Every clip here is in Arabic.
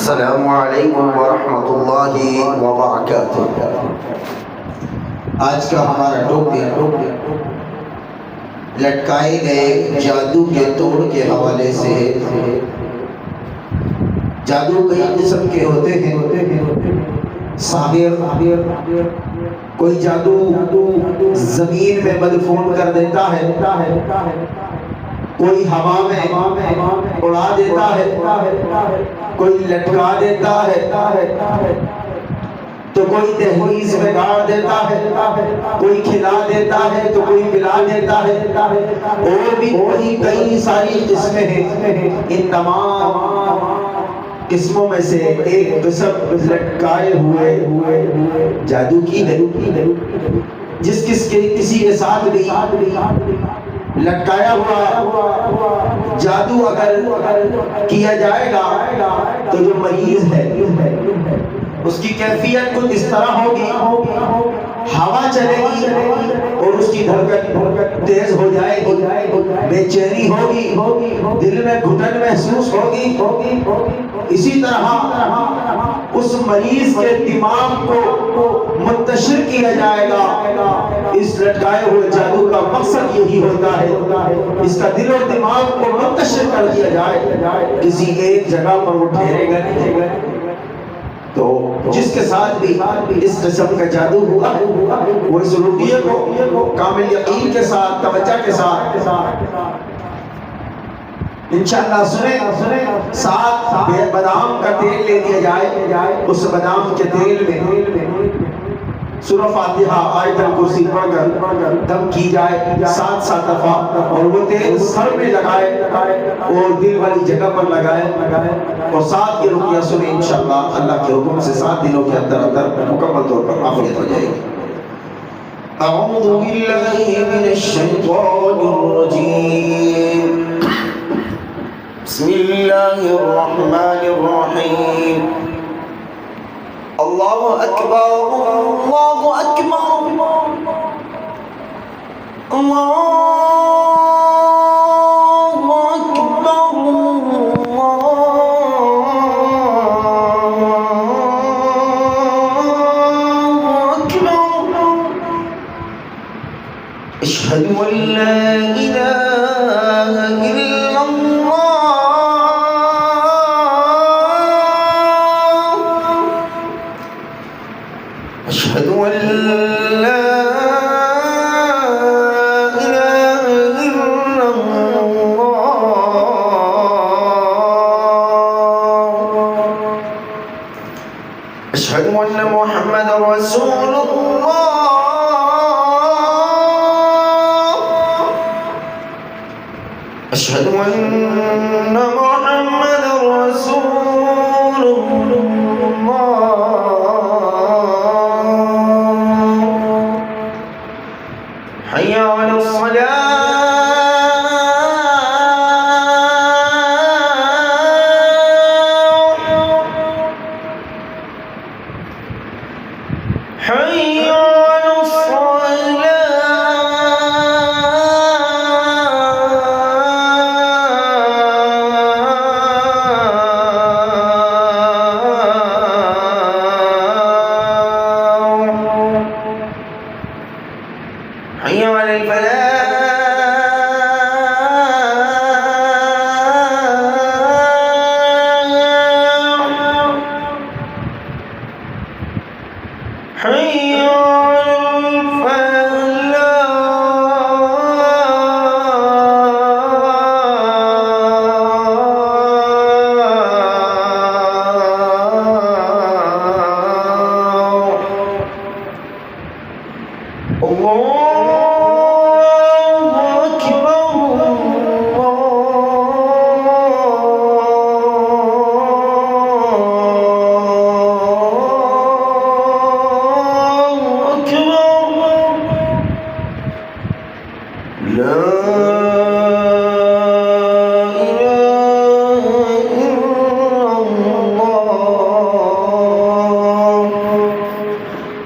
السلام علیکم ورحمۃ اللہ وبرکاتہ۔ آج کا ہمارا ٹاپک لٹکائے گئے جادو کے توڑ کے حوالے سے ہے۔ جادو کئی قسم کے ہوتے ہیں۔ ساحر کوئی جادو زمین میں مدفون کر دیتا ہے، کوئی ہوا میں اڑا دیتا ہے، کوئی لٹکا دیتا ہے، تو کوئی دہلیز میں گاڑ دیتا ہے، کوئی کھلا دیتا ہے تو کوئی پلا دیتا ہے، اور بھی وہی کئی ساری قسمیں ہیں۔ ان تمام قسموں میں سے ایک قسم لٹکائے ہوئے جادو کی ہے، جس کسی کے ساتھ بھی لٹکایا ہوا جادو اگر کیا جائے گا تو جو مریض ہے اس کی کیفیت کچھ اس طرح ہوگی، ہوا چلے گی اور اس کی دھڑکن تیز ہو جائے گی، بے چینی ہوگی، دل میں گھٹن محسوس ہوگی۔ اسی طرح اس مریض کے دماغ کو منتشر کیا جائے گا۔ اس لٹکائے ہوئے جادو کا مقصد یہی ہوتا ہے، اس کا دل اور دماغ کو منتشر کر دیا جائے، کسی ایک جگہ پر وہ ٹھہرے گا نہیں۔ تو جس کے ساتھ بھی اس قسم کا جادو ہوا وہ اس روپیے کو کامل یقین کے ساتھ، توجہ کے ساتھ انشاءاللہ سنیں۔ ساتھ بادام کا تیل لے لیا جائے، اس بادام کے تیل میں سورہ فاتحہ آیت الکرسی پڑھ کر دم کی جائے 7 دفعہ، اور وہ تیل سر میں لگائے اور دل والی جگہ پر لگائے، اور ساتھ یہ رقیہ سنیں۔ انشاءاللہ اللہ کے حکم سے 7 دنوں کے اندر مکمل طور پر عافیت ہو جائے گی۔ اعوذ باللہ من الشیطان الرجیم، بسم اللہ الرحمن الرحیم۔ اللہ اکبر اللہ اکبر اللہ اکبر اللہ اکبر، اشہد ان لا الہ الا اللہ، اشہد ان لا الہ الا اللہ، اشہد ان محمد رسول اللہ، اشہد ان محمد رسول اللہ، حی علی الصلاة، حی علی الصلاة، حی علی الفلاح، حی علی الفلاح، اللہ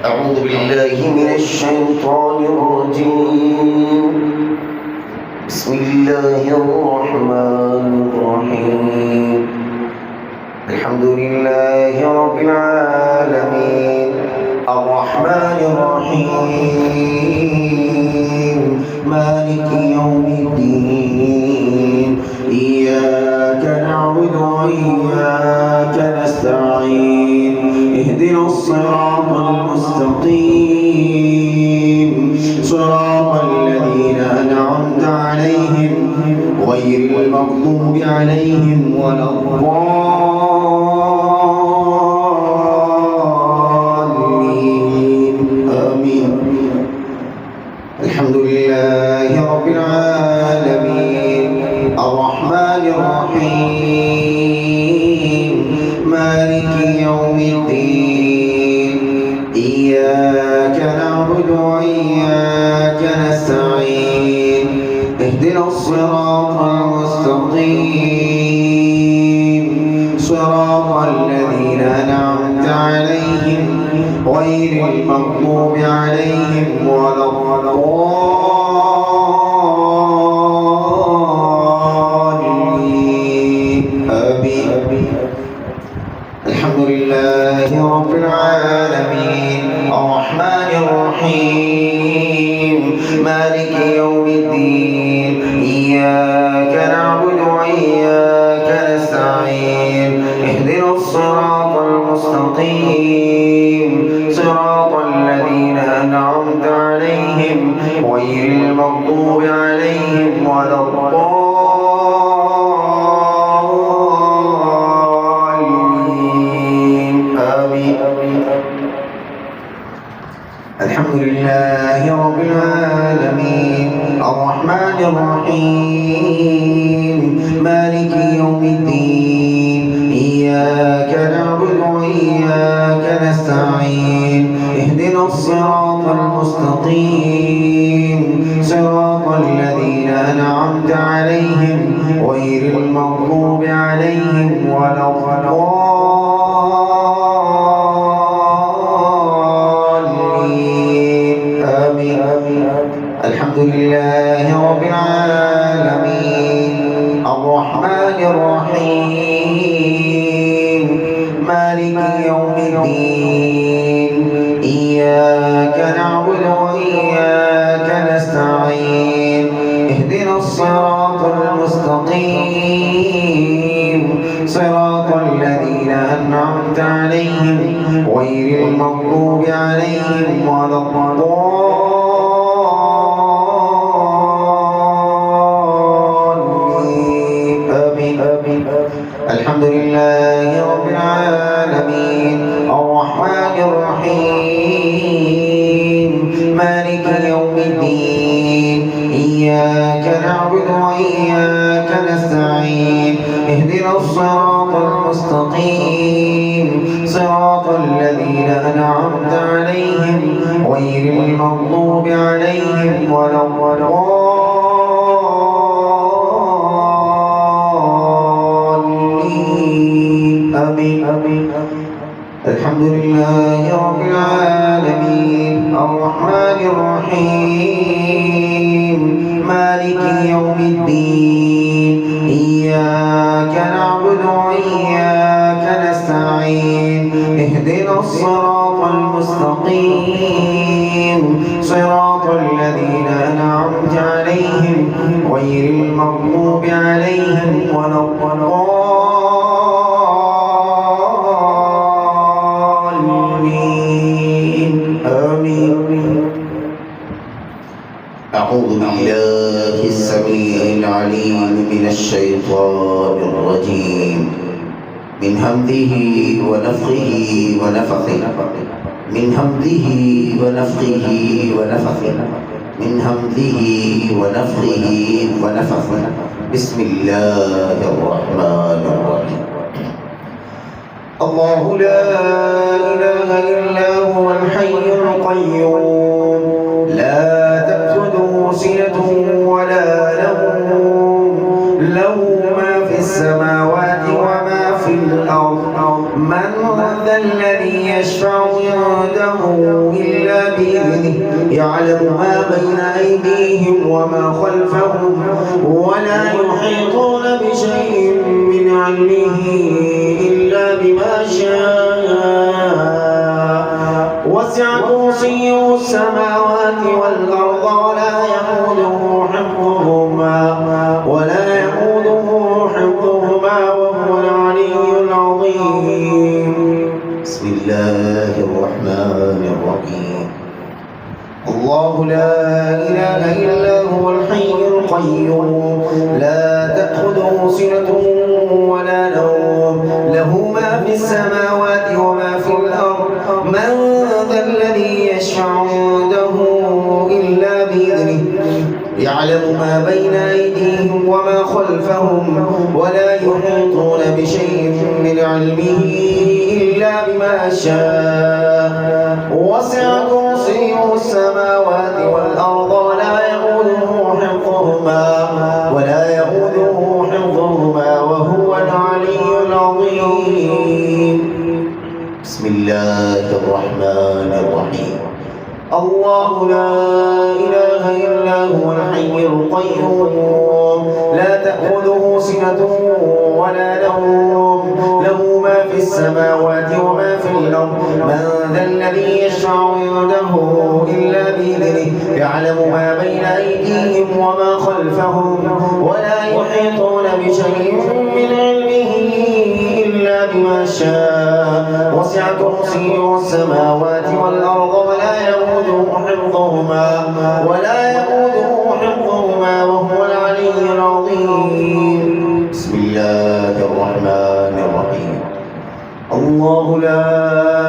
اعوذ باللہ من الشیطان الرجیم، بسم اللہ الرحمن الرحیم، الحمد لله رب العالمين الرحمن الرحيم مالك يوم الدين إياك نعبد وإياك نستعين اهدنا الصراط المستقيم صراط الذين أنعمت عليهم غير المغضوب عليهم ولا الضالين آمين. الحمد لله رب العالمين الرحمن الرحيم مالك يوم الدين إياك نعبد وإياك نستعين اهدنا الصراط المستقيم صراط الذين أنعمت عليهم غير المغضوب عليهم ولا الضالين آمين. الحمد لله رب العالمين الرحمن الرحيم مالك يوم الدين إياك نعبد وإياك نستعين اهدنا الصراط المستقيم صراط الذين أنعمت عليهم غير المغضوب عليهم ولا الضالين آمين. الحمد لله رب العالمين الرحمن الرحيم مالك يوم الدين إياك نعبد وإياك نستعين اهدنا الصراط المستقيم صراط الذين أنعمت عليهم غير المغضوب عليهم ولا الضالين آمين. الحمد لله رب العالمين الرحمن الرحيم مالك يوم الدين إياك نعبد وإياك نستعين اهدنا الصراط المستقيم صراط الذين أنعمت عليهم غير المغضوب عليهم ولا الضالين آمين. الحمد لله رب العالمين الرحمن الرحيم مالك يوم الدين إياك نعبد وإياك نستعين اهدنا الصراط المستقيم صراط الذين أنعمت عليهم غير المغضوب عليهم ولا الضالين آمين. الحمد لله رب العالمين الرحمن الرحيم مالك يوم الدين إياك نعبد وإياك نستعين اهدنا الصراط المستقيم صراط الذين أنعمت عليهم غير المغضوب عليهم ولا الضالين آمين. أعوذ بالله السميع العليم من الشيطان الرجيم من همزه ونفخه ونفخه من همزه ونفخه ونفخه من همزه ونفخه ونفخه بسم الله الرحمن الرحيم. الله لا إله إلا هو الحي القيوم لا تأخذه سنة ولا نوم له ما في السماوات وما في الأرض من ذا الذي يشفع عنده إلا بإذنه يعلم ما بين أيديهم وما خلفهم ولا يحيطون بشيء من علمه إلا السماوات والأرض ولا يئوده حفظهما وهو العلي العظيم. بسم الله الرحمن الرحيم. الله لا إله إلا هو الحي القيوم لا تأخذه سنة ولا نوم له ما في السماوات وما في الأرض من ذا الذي يشفع عنده إلا بإذنه يعلم ما بين أيديهم وما خلفهم ولا يحيطون بشيء من علمه إلا بما شاء وسع كرسيه السماوات والأرض ولا يئوده حفظهما وهو العلي العظيم. بسم الله الرحمن الرحيم. الله لا إله إلا هو الحي القيوم لا تأخذه سنة ولا نوم له ما في السماوات وما في الأرض من ذا الذي يشفع عنده إلا بإذنه يعلم ما بين أيديهم وما خلفهم ولا يحيطون بشيء من علمه إلا بما شاء وسع كرسيه السماوات والأرض ولا يئوده حفظهما وهو العلي العظيم. بسم الله الرحمن الرحيم. الله لا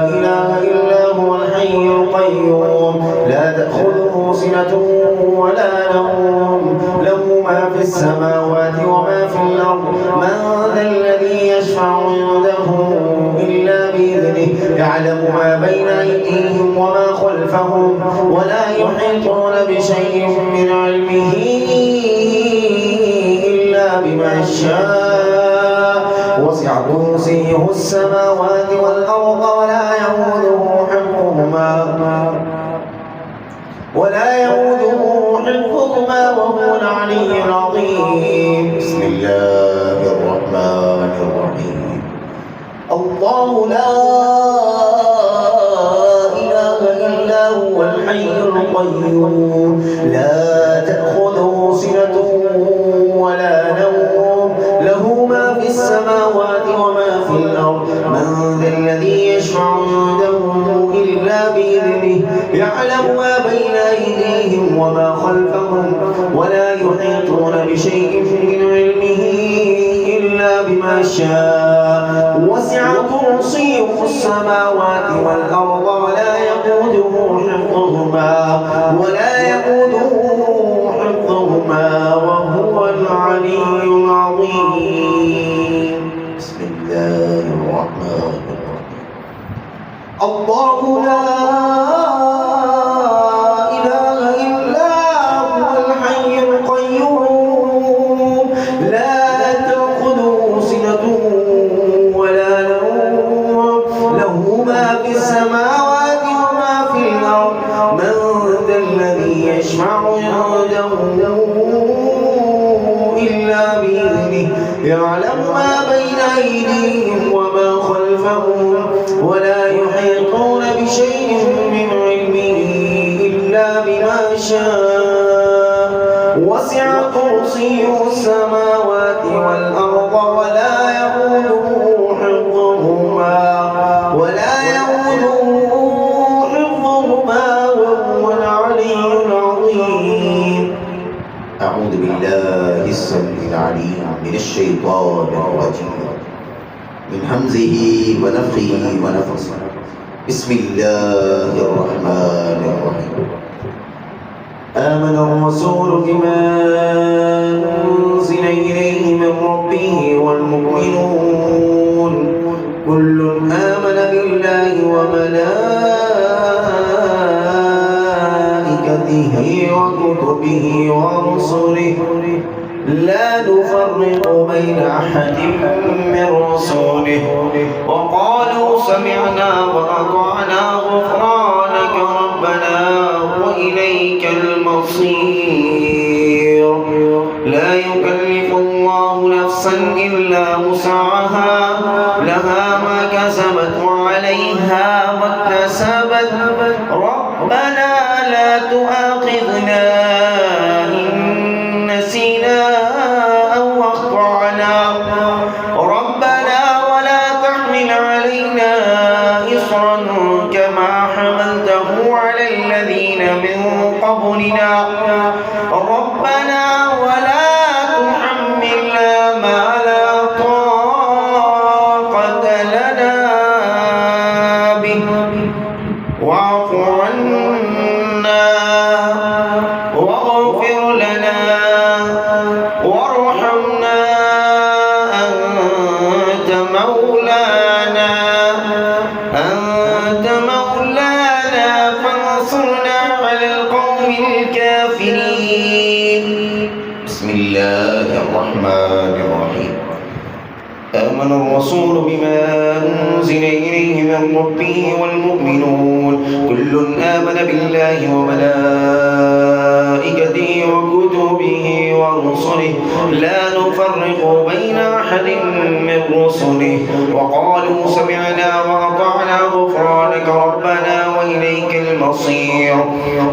إله إلا هو الحي القيوم لا تأخذه سنة ولا نوم له ما في السماوات وما في الأرض من ذا الذي يشفع عنده إلا بإذنه يعلم ما بين أيديهم وما خلفهم ولا يحيطون بشيء من علمه إلا بما شاء وسع كرسيه السماوات والأرض ولا يئوده حفظهما وهو العلي العظيم. بسم الله الرحمن الرحيم. الله لا إله إلا هو الحي القيوم لا تأخذه سنة ولا نوم له ما في السماوات وما في الأرض من ذا الذي يشفع عنده إلا بإذنه يعلم ما بين أيديهم وما خلفهم ولا يحيطون بشيء من علمه إلا بما شاء وسع كرسيه السماوات والأرض ولا يئوده حفظهما وهو العلي العظيم. بسم الله الرحمن الرحيم. الله لا إله إلا هو الحي القيوم لا تأخذه سنة ولا نوم له ما في السماوات وما في الأرض من ذا الذي يشفع عنده إلا بإذنه يعلم ما بين أيديهم وما خلفهم ولا يحيطون بشيء من علمه إلا بما شاء وسع كرسيه السماوات والأرض ولا يئوده حفظهما وهو العلي العظيم. أعوذ بالله السميع العليم من الشيطان الرجيم من همزه ونفخه ونفثه. بسم الله الرحمن الرحيم. آمن الرسول بما أنزل إليه من ربه والمؤمنون كل آمن بالله وملائكته وكتبه ورسله لا نفرق بين أحد من رسله وقالوا سمعنا وأطعنا غفرانك ربنا وإليك المصير. لا يكلف الله نفسا إلا وسعها لها ما كسبت وعليها ما اكتسبت ربنا والرسول بما أنزل إليه من ربه والمؤمنون كل آمن بالله وملائكته وكتبه ورسله لا نفرق بين أحد من رسله وقالوا سمعنا وأطعنا غفرانك ربنا وإليك المصير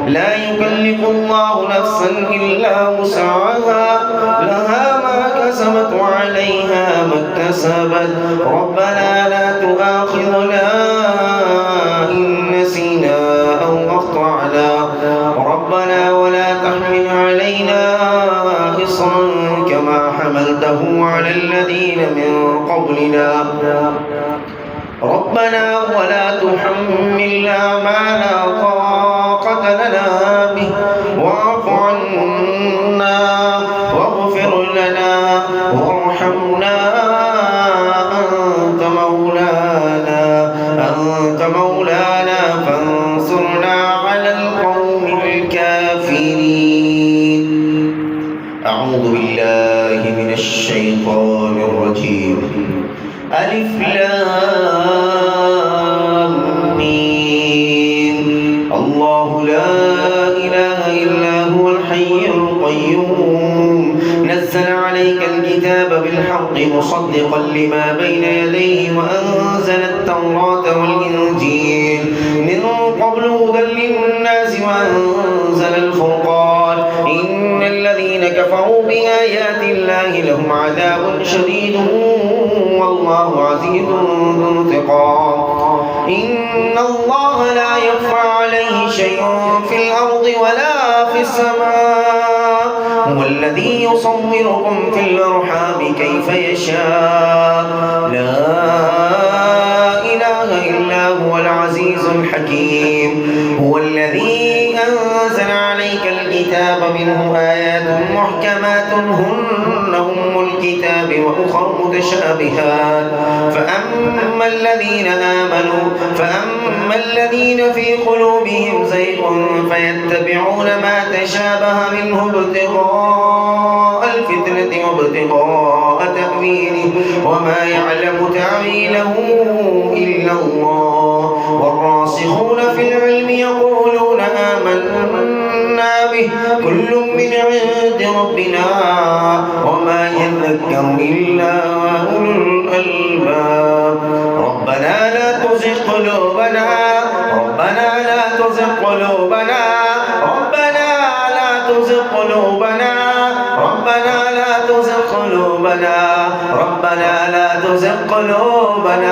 لا يكلف الله نفسا إلا وسعها لها ما كسبت وعليها ما اكتسبت ربنا لا تؤاخذنا إن نسينا أو أخطأنا ربنا ولا تحمل علينا إصرا كما حملته على الذين من قبلنا ربنا ولا تحملنا ما لا طاقة لنا به واعف عنا واغفر لنا وارحمنا أنت مولانا فانصرنا على القوم الكافرين. أعوذ بالله من الشيطان الرجيم. ألف لام ميم. الله لا إله إلا هو الحي القيوم نزل عليك الكتاب بالحق مصدقا لما بين يديه وأنزل التوراة والإنجيل من قبل هدى للناس وأنزل الفرقان إن الذين كفروا بآيات الله لهم عذاب شديد والله عزيز ذو انتقام. إن الله لا يخفى عليه شيء في الأرض ولا في السماء هو الذي يصوركم في الأرحام كيف يشاء لا إله إلا هو العزيز الحكيم. هو الذي أنزل عليك الكتاب منه آيات محكمات هن أم الكتاب وأخر متشابهات فأما الذين في قلوبهم زيغ فيتبعون ما تشابه منه ابتغاء الفتنة وابتغاء تأويله وما يعلم تأويله إلا الله والراسخون في العلم يقولون آمنا به كل من عند ربنا وما يذكر إلا أولو الألباب. ربنا لا تزغ قلوبنا ربنا لا تزغ قلوبنا ربنا لا تزغ قلوبنا ربنا لا تزغ قلوبنا ربنا لا تزغ قلوبنا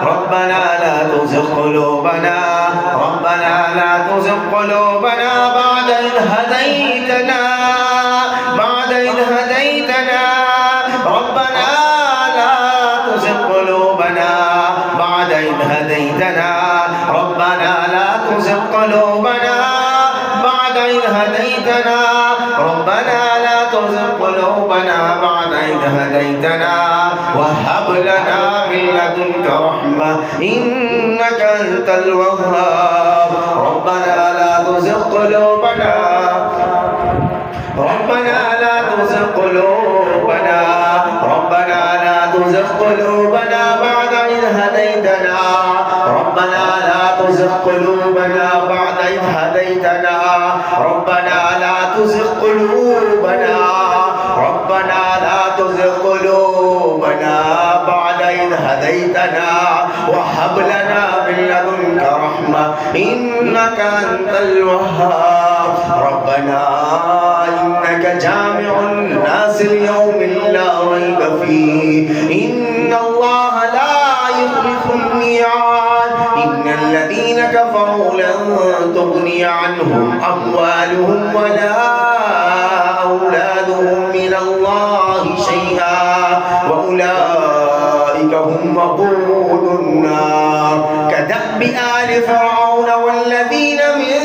ربنا لا تزغ قلوبنا ربنا لا تزغ قلوبنا بعد إذ هديتنا ربنا لا تزغ قلوبنا بعد إذ هديتنا ربنا لا تزغ قلوبنا بعد إذ هديتنا ربنا لا تزغ قلوبنا بعد إذ هديتنا وهب لنا من لدنك رحمة إنك أنت الوهاب. ربنا لا تزغ قلوبنا ربنا لا تزغ قلوبنا ربنا لا تزغ قلوبنا بعد إذ هديتنا ربنا لا تزغ قلوبنا بعد إذ هديتنا ربنا لا تزغ قلوبنا ربنا لا تزغ قلوبنا بعد إذ هديتنا وهب لنا من لدنك رحمة إنك أنت الوهاب. ربنا إنك جامع الناس ليوم لا ريب فيه إن الله لا يخلف الميعاد. إن الذين كفروا لن تغني عنهم أموالهم ولا أولادهم من الله شيئا وأولئك هم وقود النار كدأب آل فرعون والذين من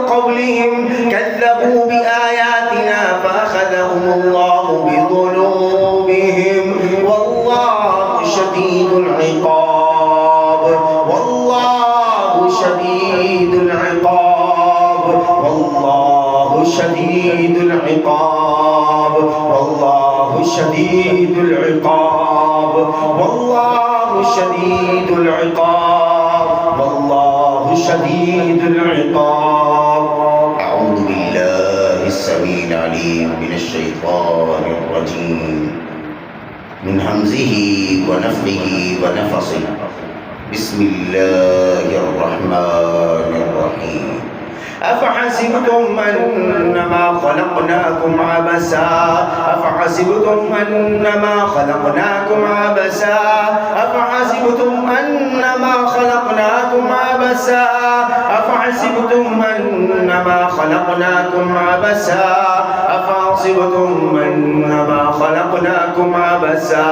قبلهم كذبوا بآياتنا فأخذهم الله بذنوبهم والله شديد العقاب والله شديد العقاب والله شديد العقاب والله شديد العقاب والله شديد العقاب والله شديد العقاب. أعوذ بالله السميع العليم من الشيطان الرجيم من همزه ونفخه ونفثه. بسم الله الرحمن الرحيم. أفحسبتم أنما خلقناكم عبثا أفحسبتم أنما خلقناكم عبثا أفحسبتم أنما خلقناكم عبثا أفحسبتم أنما خلقناكم عبثا أفحسبتم أنما خلقناكم عبثا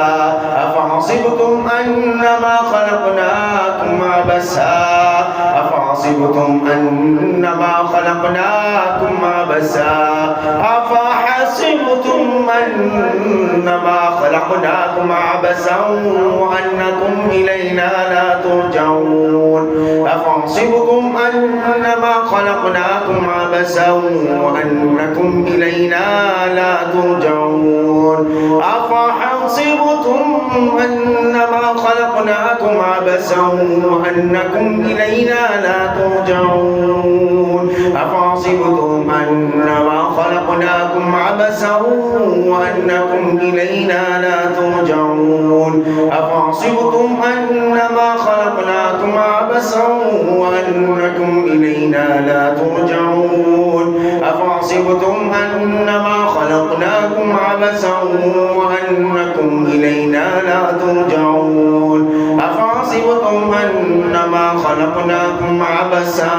أفحسبتم أنما خلقناكم عبثا أفحسبتم أنما خلقناكم عبثا أفحسبتم أنما خلقناكم عبثا وأنكم إلينا لا ترجعون أفحسبتم أنما خلقناكم عبثا وأنكم إلينا لا ترجعون أفحسبتم أنما خلقناكم عبثا وأنكم إلينا لا ترجعون أفحسبتم أنما خلقناكم عبثا وأنكم إلينا لا ترجعون أفحسبتم أنما خلقناكم عبثا وأنكم إلينا لا ترجعون أفحسبتم أنما خلقناكم عبثا وأنكم إلينا لا ترجعون أفحسبتم أنما خلقناكم عبثا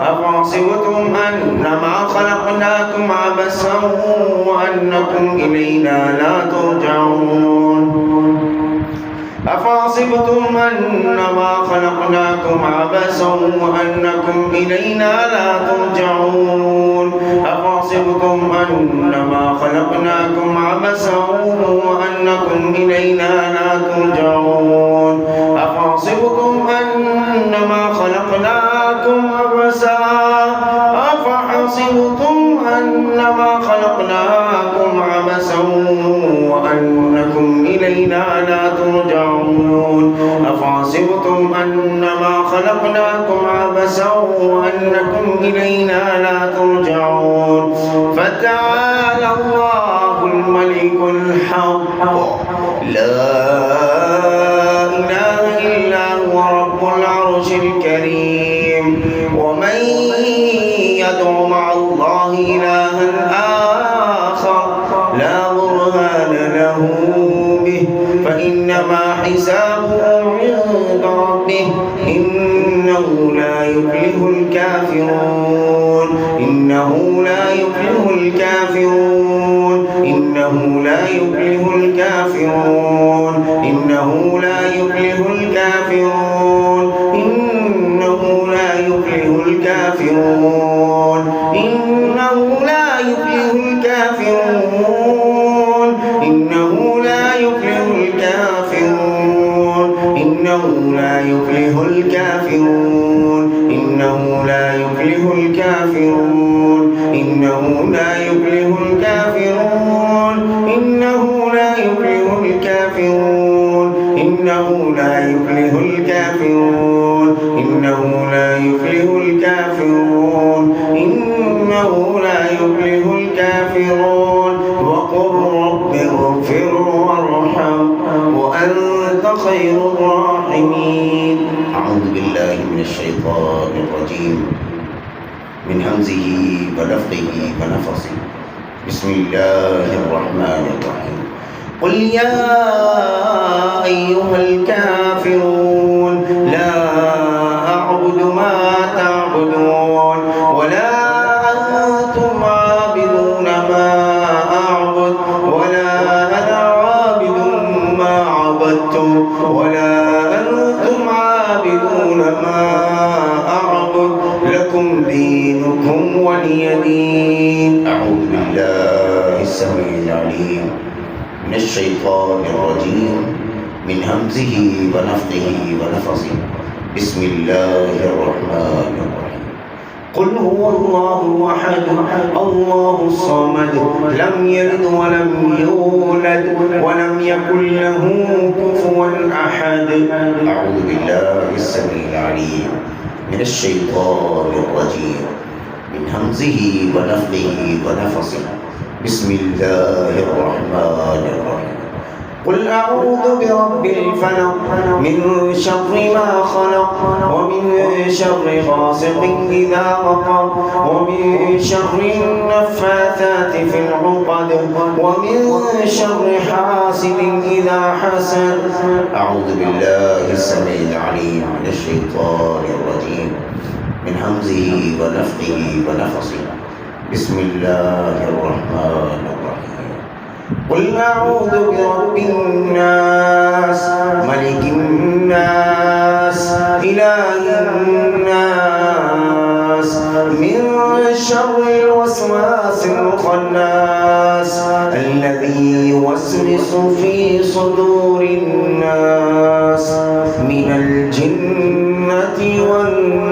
أفحسبتم أنما خلقناكم عبثا وأنكم إلينا لا ترجعون أفحسبتم أنما خلقناكم عبثا وأنكم إلينا لا ترجعون أفحسبتم أنما خلقناكم عبثا وأنكم إلينا لا ترجعون أفحسبتم أنما خلقناكم عبثا أفحسبتم أنما خلقناكم عبثا وأنكم إلينا لا ترجعون أفحسبتم أنما خلقناكم عبثا وأنكم إلينا لا ترجعون فتعالى الله الملك الحق لا إله إلا هو رب العرش الكريم. ومن يدع مع الله إلها آخر لا برهان له به فإنما حسابه عند ربه إنه لا يفلح الكافرون إنه لا يفلح الكافرون إنه لا يفلح الكافرون إنه لا يفلح الكافرون إنه لا يفلح الكافرون إنه لا يفلح الكافرون إنه لا يفلح الكافرون إنه لا يفلح الكافرون إنه لا يفلح الكافرون إنه لا يفلح الكافرون إنه لا يفلح الكافرون إنه لا يفلح الكافرون إنه لا يفلح الكافرون إنه لا يفلح الكافرون وقل رب اغفر وارحم وأنت خير الراحمين. أعوذ بالله من الشيطان الرجيم من همزه ونفخه ونفثه. بسم الله الرحمن الرحيم. قل يا أيها الكافرون لا أعبد ما تعبدون ولا أنتم عابدون ما أعبد ولا أنا عابد ما عبدتم ولا أنتم عابدون ما أعبد لكم دينكم ولي دين. أعوذ بالله السميع العليم من الشيطان الرجيم من همزه ونفخه ونفثه. بسم الله الرحمن الرحيم. قل هو الله أحد الله الصمد لم يلد ولم يولد ولم يكن له كفوا أحد. أعوذ بالله السميع العليم من الشيطان الرجيم من همزه ونفخه ونفثه. بسم الله الرحمن الرحيم. قل أعوذ برب الفلق من شر ما خلق ومن شر غاسق إذا وقب ومن شر النفاثات في العقد ومن شر حاسد إذا حسد. أعوذ بالله السميع العليم من الشيطان الرجيم من همزه ونفخه ونفثه. بسم الله الرحمن الرحيم. قل أعوذ برب الناس ملك الناس إله الناس من شر الوسواس الخناس الذي يوسوس في صدور الناس من الجنة والناس.